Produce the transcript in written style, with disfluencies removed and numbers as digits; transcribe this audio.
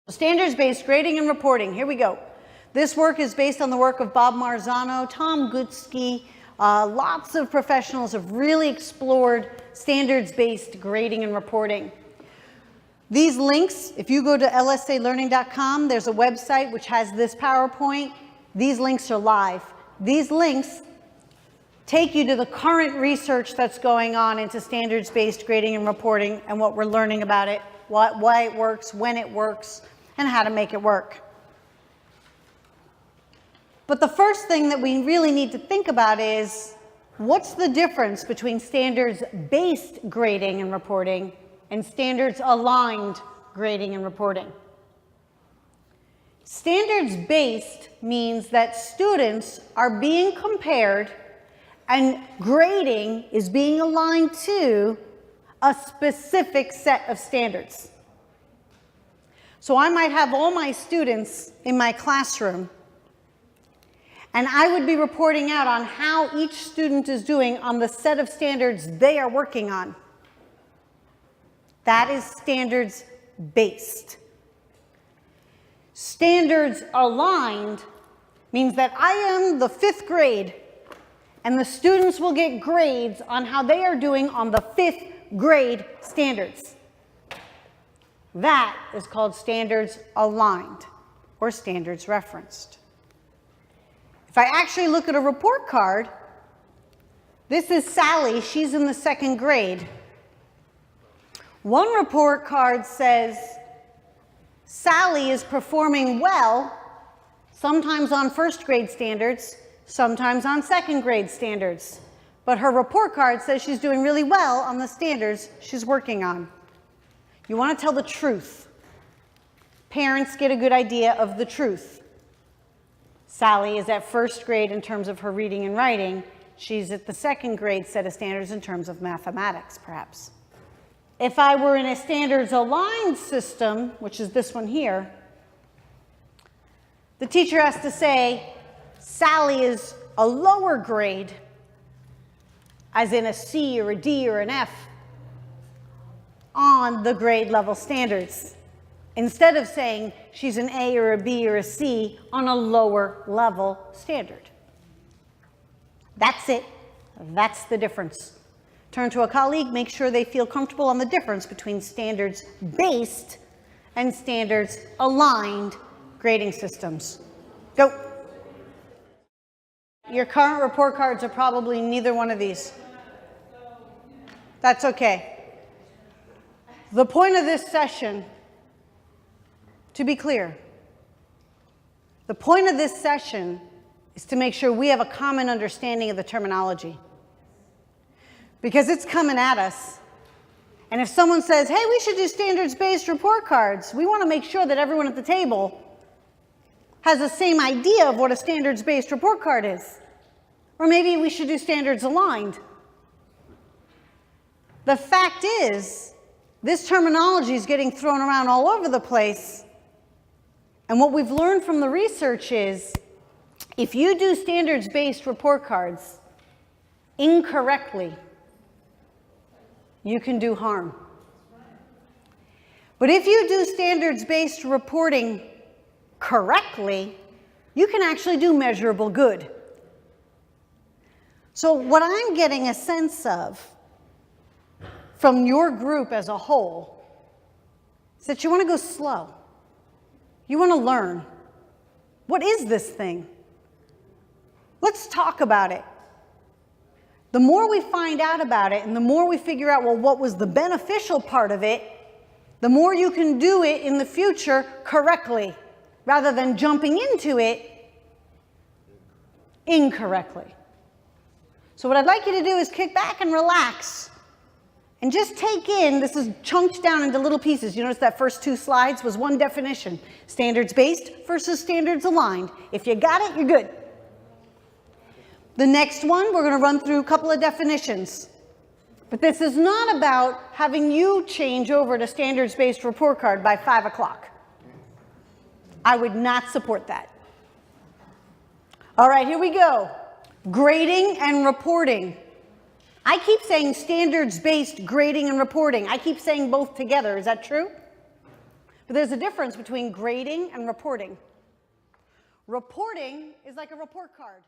Standards-based grading and reporting. Here we go. This work is based on the work of Bob Marzano, Tom Gutsky. Lots of professionals have really explored standards-based grading and reporting. These links, if you go to lsalearning.com, there's a website which has this PowerPoint. These links are live. These links take you to the current research that's going on into standards-based grading and reporting and what we're learning about it, why it works, when it works, and how to make it work. But the first thing that we really need to think about is, what's the difference between standards-based grading and reporting and standards-aligned grading and reporting? Standards-based means that students are being compared and grading is being aligned to a specific set of standards. So I might have all my students in my classroom, and I would be reporting out on how each student is doing on the set of standards they are working on. That is standards-based. Standards-aligned means that I am the 5th grade, and the students will get grades on how they are doing on the 5th grade standards. That is called standards-aligned or standards-referenced. If I actually look at a report card, this is Sally, she's in the 2nd grade. One report card says Sally is performing well, sometimes on 1st grade standards, sometimes on 2nd grade standards. But her report card says she's doing really well on the standards she's working on. You want to tell the truth. Parents get a good idea of the truth. Sally is at 1st grade in terms of her reading and writing. She's at the 2nd grade set of standards in terms of mathematics, perhaps. If I were in a standards-aligned system, which is this one here, the teacher has to say, Sally is a lower grade, as in a C or a D or an F, on the grade level standards, instead of saying she's an A or a B or a C on a lower level standard. That's it. That's the difference. Turn to a colleague, make sure they feel comfortable on the difference between standards-based and standards-aligned grading systems. Go. Your current report cards are probably neither one of these. That's okay. The point of this session, to be clear, the point of this session is to make sure we have a common understanding of the terminology. Because it's coming at us. And if someone says, hey, we should do standards-based report cards, we want to make sure that everyone at the table has the same idea of what a standards-based report card is. Or maybe we should do standards-aligned. The fact is, this terminology is getting thrown around all over the place. And what we've learned from the research is, if you do standards-based report cards incorrectly, you can do harm. But if you do standards-based reporting correctly, you can actually do measurable good. So what I'm getting a sense of from your group as a whole is that you want to go slow. You want to learn. What is this thing? Let's talk about it. The more we find out about it and the more we figure out, well, what was the beneficial part of it, the more you can do it in the future correctly rather than jumping into it incorrectly. So what I'd like you to do is kick back and relax and just take in, this is chunked down into little pieces. You notice that first 2 slides was one definition, standards-based versus standards-aligned. If you got it, you're good. The next one, we're going to run through a couple of definitions. But this is not about having you change over to standards-based report card by 5 o'clock. I would not support that. All right, here we go. Grading and reporting. I keep saying standards-based grading and reporting. I keep saying both together. Is that true? But there's a difference between grading and reporting. Reporting is like a report card.